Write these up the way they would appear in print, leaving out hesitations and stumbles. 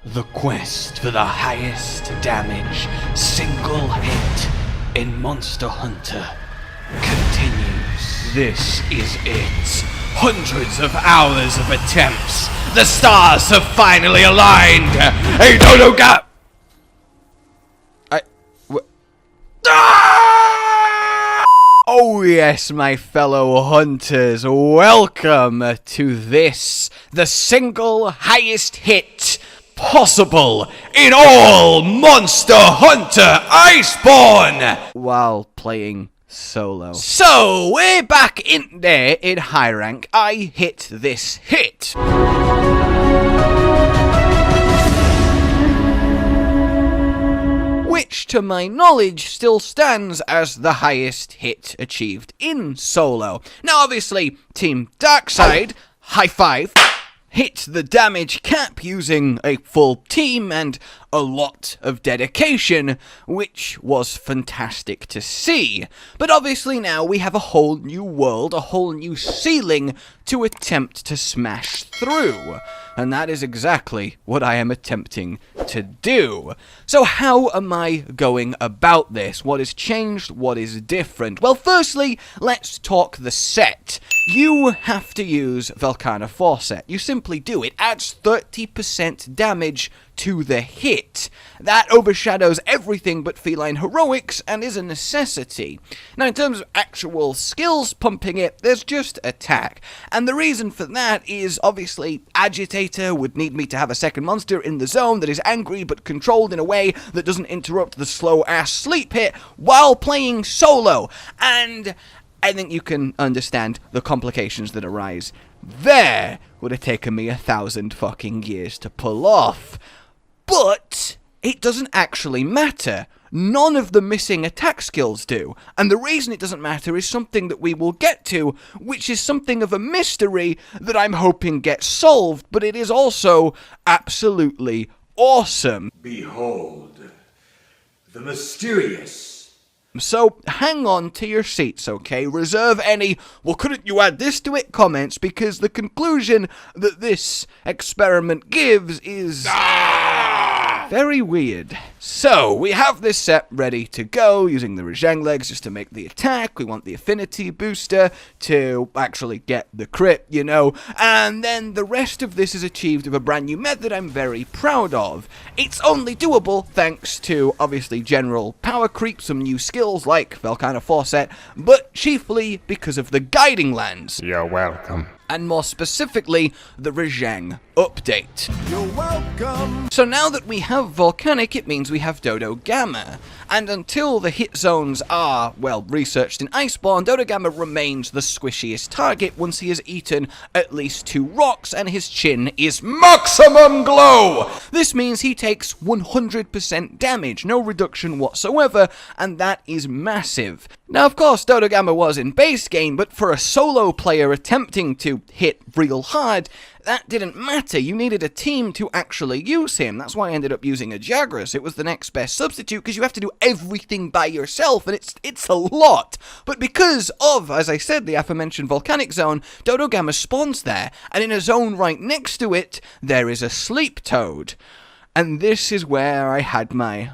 The quest for the highest damage single hit in Monster Hunter continues. This is it. Hundreds of hours of attempts. The stars have finally aligned. Hey, Dodo Gap! Oh yes, my fellow hunters, welcome to this, the single highest hit possible in all Monster Hunter Iceborne! While playing solo. So, we're back in there in high rank. I hit this hit. Which, to my knowledge, still stands as the highest hit achieved in solo. Now, obviously, Team Darkside, high five, hit the damage cap using a full team and a lot of dedication, which was fantastic to see. But obviously now we have a whole new world, a whole new ceiling to attempt to smash through. And that is exactly what I am attempting to do. So how am I going about this? What has changed? What is different? Well, firstly, let's talk the set. You have to use Volcana Fawcett. You simply do. It adds 30% damage to the hit. That overshadows everything but feline heroics and is a necessity. Now, in terms of actual skills pumping it, there's just attack. And the reason for that is, obviously, Agitator would need me to have a second monster in the zone that is angry but controlled in a way that doesn't interrupt the slow-ass sleep hit while playing solo. And I think you can understand the complications that arise. There would have taken me 1,000 fucking years to pull off. But it doesn't actually matter. None of the missing attack skills do. And the reason it doesn't matter is something that we will get to, which is something of a mystery that I'm hoping gets solved, but it is also absolutely awesome. Behold, the mysterious. So, hang on to your seats, okay? Reserve any, well, couldn't you add this to it comments, because the conclusion that this experiment gives is very weird. So, we have this set ready to go, using the Rajang legs just to make the attack. We want the affinity booster to actually get the crit, you know. And then the rest of this is achieved with a brand new method I'm very proud of. It's only doable thanks to, obviously, general power creep, some new skills like Volcana Fawcett, but chiefly because of the guiding lands. You're welcome. And more specifically, the Rajang update. You're welcome. So now that we have Volcanic, it means we have Dodo Gamma. And until the hit zones are, well, researched in Iceborne, Dodo Gamma remains the squishiest target once he has eaten at least 2 rocks and his chin is maximum glow! This means he takes 100% damage, no reduction whatsoever, and that is massive. Now, of course, Dodo Gamma was in base game, but for a solo player attempting to hit real hard, that didn't matter. You needed a team to actually use him. That's why I ended up using a Jagras. It was the next best substitute, because you have to do everything by yourself, and it's a lot. But because of, as I said, the aforementioned volcanic zone, Dodo Gamma spawns there, and in a zone right next to it, there is a sleep toad. And this is where I had my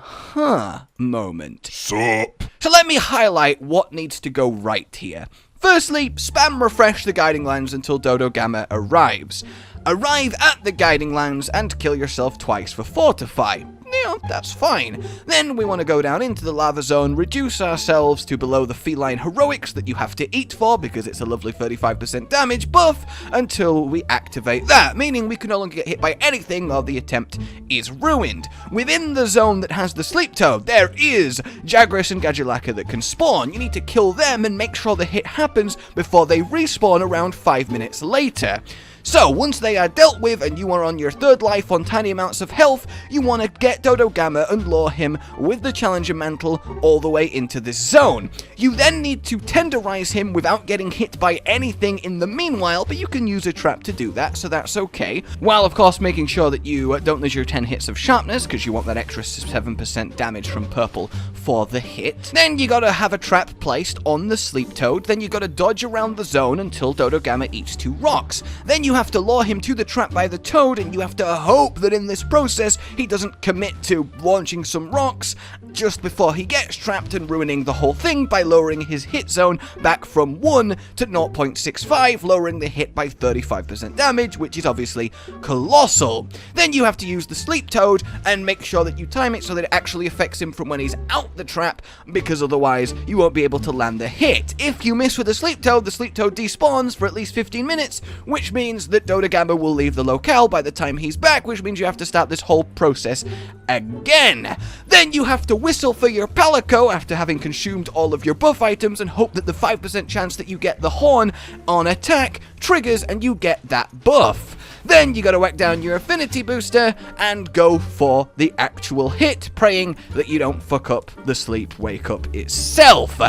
moment. Sup? So let me highlight what needs to go right here. Firstly, spam refresh the guiding lands until Dodo Gamma arrives. Arrive at the guiding lands and kill yourself twice for Fortify. Yeah, that's fine. Then we want to go down into the lava zone, reduce ourselves to below the feline heroics that you have to eat for, because it's a lovely 35% damage buff, until we activate that, meaning we can no longer get hit by anything or the attempt is ruined. Within the zone that has the sleep toad, there is Jagras and Gadulaka that can spawn. You need to kill them and make sure the hit happens before they respawn around 5 minutes later. So, once they are dealt with and you are on your 3rd life on tiny amounts of health, you want to get Dodo Gamma and lure him with the Challenger Mantle all the way into this zone. You then need to tenderize him without getting hit by anything in the meanwhile, but you can use a trap to do that, so that's okay. While, of course, making sure that you don't lose your 10 hits of sharpness, because you want that extra 7% damage from purple for the hit. Then you gotta have a trap placed on the sleep toad, then you gotta dodge around the zone until Dodo Gamma eats 2 rocks. Then you you have to lure him to the trap by the toad, and you have to hope that in this process he doesn't commit to launching some rocks just before he gets trapped and ruining the whole thing by lowering his hit zone back from 1 to 0.65, lowering the hit by 35% damage, which is obviously colossal. Then you have to use the sleep toad and make sure that you time it so that it actually affects him from when he's out the trap, because otherwise you won't be able to land the hit. If you miss with the sleep toad despawns for at least 15 minutes, which means that Dodogama will leave the locale by the time he's back, which means you have to start this whole process again. Then you have to whistle for your Palico after having consumed all of your buff items and hope that the 5% chance that you get the horn on attack triggers and you get that buff. Then you gotta whack down your affinity booster and go for the actual hit, praying that you don't fuck up the sleep wake up itself.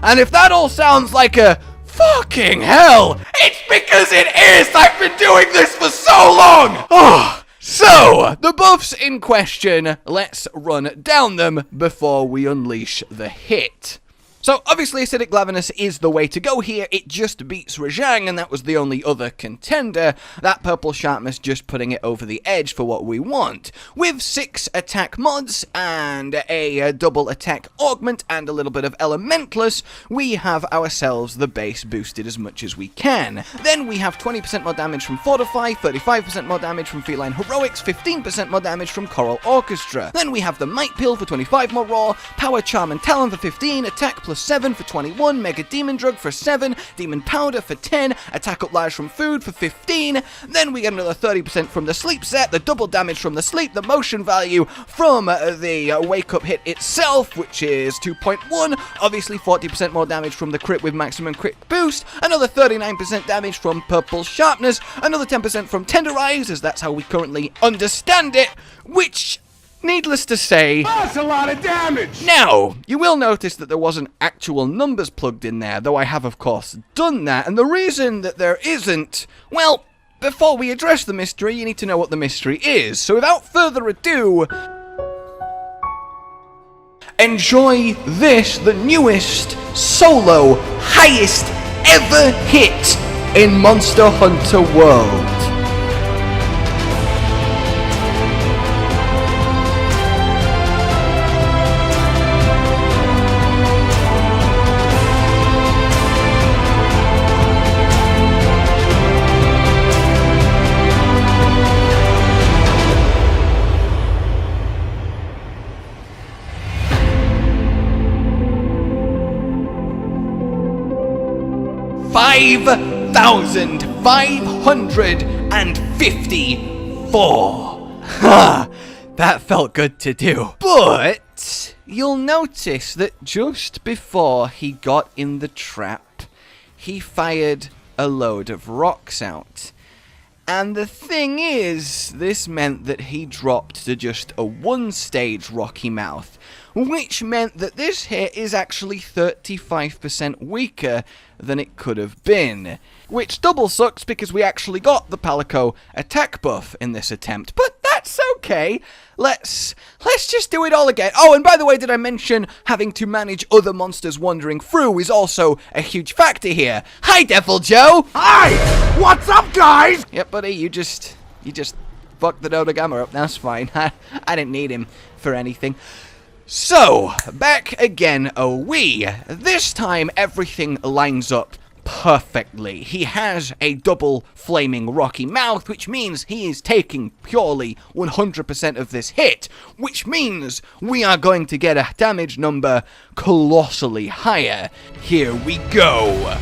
And if that all sounds like a fucking hell, it's because it is! I've been doing this for so long! Oh. So, the buffs in question, let's run down them before we unleash the hit. So, obviously, Acidic Glavenus is the way to go here. It just beats Rajang, and that was the only other contender. That Purple Sharpness just putting it over the edge for what we want. With 6 attack mods and a double attack augment and a little bit of Elementless, we have ourselves the base boosted as much as we can. Then we have 20% more damage from Fortify, 35% more damage from Feline Heroics, 15% more damage from Choral Orchestra. Then we have the Might Pill for 25 more raw, Power Charm and Talon for 15, attack plus 7 for 21, Mega Demon Drug for 7, Demon Powder for 10, Attack Up Large from Food for 15, then we get another 30% from the Sleep set, the double damage from the Sleep, the motion value from the Wake Up hit itself, which is 2.1, obviously 40% more damage from the crit with maximum crit boost, another 39% damage from Purple Sharpness, another 10% from Tenderize, as that's how we currently understand it, which, needless to say, That's a lot of damage! now, you will notice that there wasn't actual numbers plugged in there, though I have of course done that, and the reason that there isn't, well, before we address the mystery, you need to know what the mystery is. So without further ado, enjoy this, the newest solo highest ever hit in Monster Hunter World. $5,554. Ha! That felt good to do. But you'll notice that just before he got in the trap, he fired a load of rocks out. And the thing is, this meant that he dropped to just a 1-stage Rocky Mouth, which meant that this hit is actually 35% weaker than it could have been. Which double sucks because we actually got the Palico attack buff in this attempt, but that's okay. Let's just do it all again. Oh, and by the way, did I mention having to manage other monsters wandering through is also a huge factor here. Hi, Devil Joe! Hi! What's up, guys? Yep, buddy, you just fucked the Dodogama up. That's fine. I didn't need him for anything. So, back again are we. This time, everything lines up perfectly. He has a double flaming rocky mouth, which means he is taking purely 100% of this hit, which means we are going to get a damage number colossally higher. Here we go.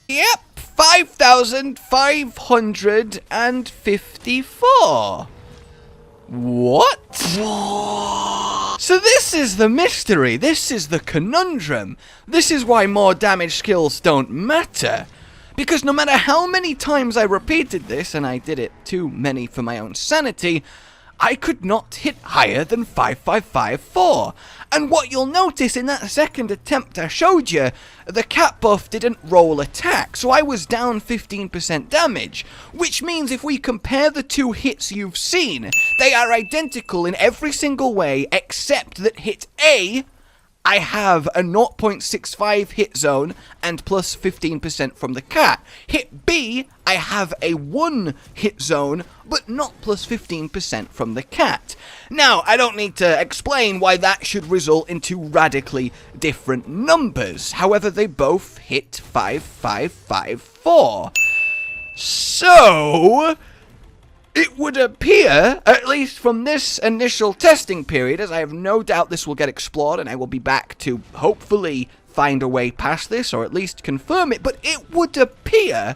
Yep, 5,554. What? So this is the mystery, this is the conundrum. This is why more damage skills don't matter. Because no matter how many times I repeated this, and I did it too many for my own sanity, I could not hit higher than 5554. And what you'll notice in that second attempt I showed you, the cat buff didn't roll attack, so I was down 15% damage, which means if we compare the two hits you've seen, they are identical in every single way except that hit A, I have a 0.65 hit zone and plus 15% from the cat. Hit B, I have a 1 hit zone, but not plus 15% from the cat. Now, I don't need to explain why that should result in two radically different numbers. However, they both hit 5554. So it would appear, at least from this initial testing period, as I have no doubt this will get explored and I will be back to hopefully find a way past this or at least confirm it, but it would appear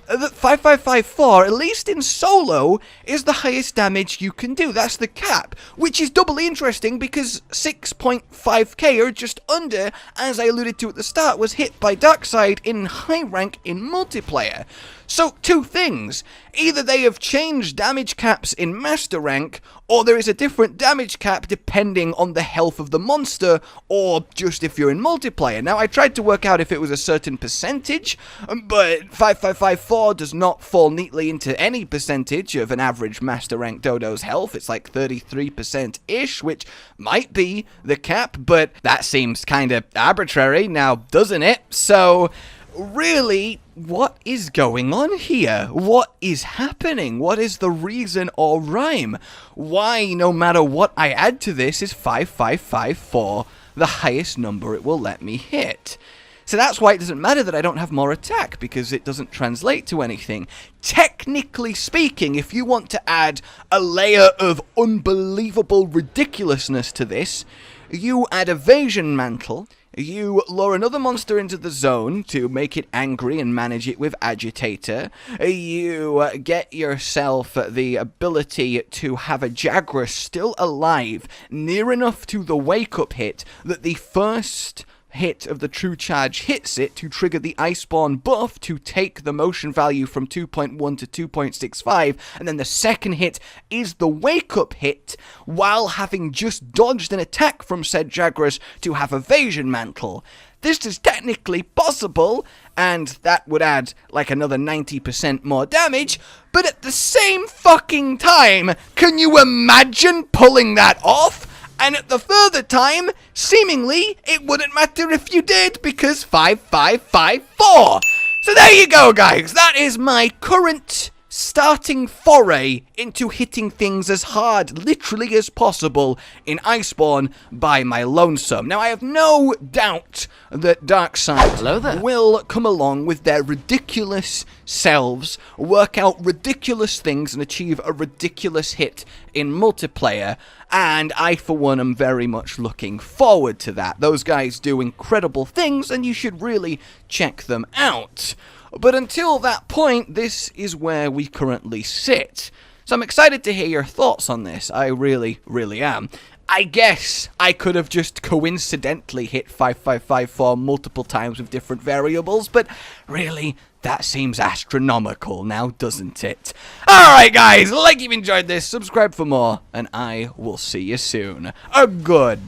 that 5554, at least in solo, is the highest damage you can do. That's the cap, which is doubly interesting because 6.5k, or just under, as I alluded to at the start, was hit by Darkside in high rank in multiplayer. So, two things. Either they have changed damage caps in Master Rank, or there is a different damage cap depending on the health of the monster, or just if you're in multiplayer. Now, I tried to work out if it was a certain percentage, but 5554 does not fall neatly into any percentage of an average Master Rank dodo's health. It's like 33%-ish, which might be the cap, but that seems kind of arbitrary now, doesn't it? So really, what is going on here? What is happening? What is the reason or rhyme? Why, no matter what I add to this, is 5554 the highest number it will let me hit? So that's why it doesn't matter that I don't have more attack, because it doesn't translate to anything. Technically speaking, if you want to add a layer of unbelievable ridiculousness to this, you add Evasion Mantle, you lure another monster into the zone to make it angry and manage it with Agitator. You get yourself the ability to have a Jagras still alive, near enough to the wake-up hit that the first hit of the true charge hits it to trigger the Iceborne buff to take the motion value from 2.1 to 2.65, and then the second hit is the wake-up hit while having just dodged an attack from said Jagras to have Evasion Mantle. This is technically possible, and that would add like another 90% more damage, but at the same fucking time, can you imagine pulling that off? And at the further time, seemingly, it wouldn't matter if you did, because 5554. So there you go, guys. That is my current starting foray into hitting things as hard, literally, as possible in Iceborne by my lonesome. Now, I have no doubt that Darkside will come along with their ridiculous selves, work out ridiculous things, and achieve a ridiculous hit in multiplayer, and I, for one, am very much looking forward to that. Those guys do incredible things, and you should really check them out. But until that point, this is where we currently sit. So I'm excited to hear your thoughts on this. I really, really am. I guess I could have just coincidentally hit 5554 multiple times with different variables, but really, that seems astronomical now, doesn't it? Alright guys, like you've enjoyed this, subscribe for more, and I will see you soon. A goodbye.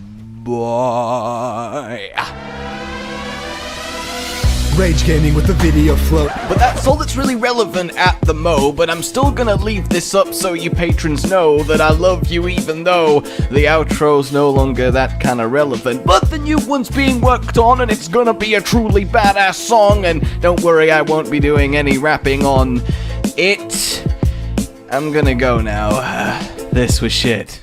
Rage Gaming with the video float. But that's all that's really relevant at the mo, but I'm still gonna leave this up so you patrons know that I love you even though the outro's no longer that kind of relevant. But the new one's being worked on and it's gonna be a truly badass song, and don't worry, I won't be doing any rapping on it. I'm gonna go now. This was shit.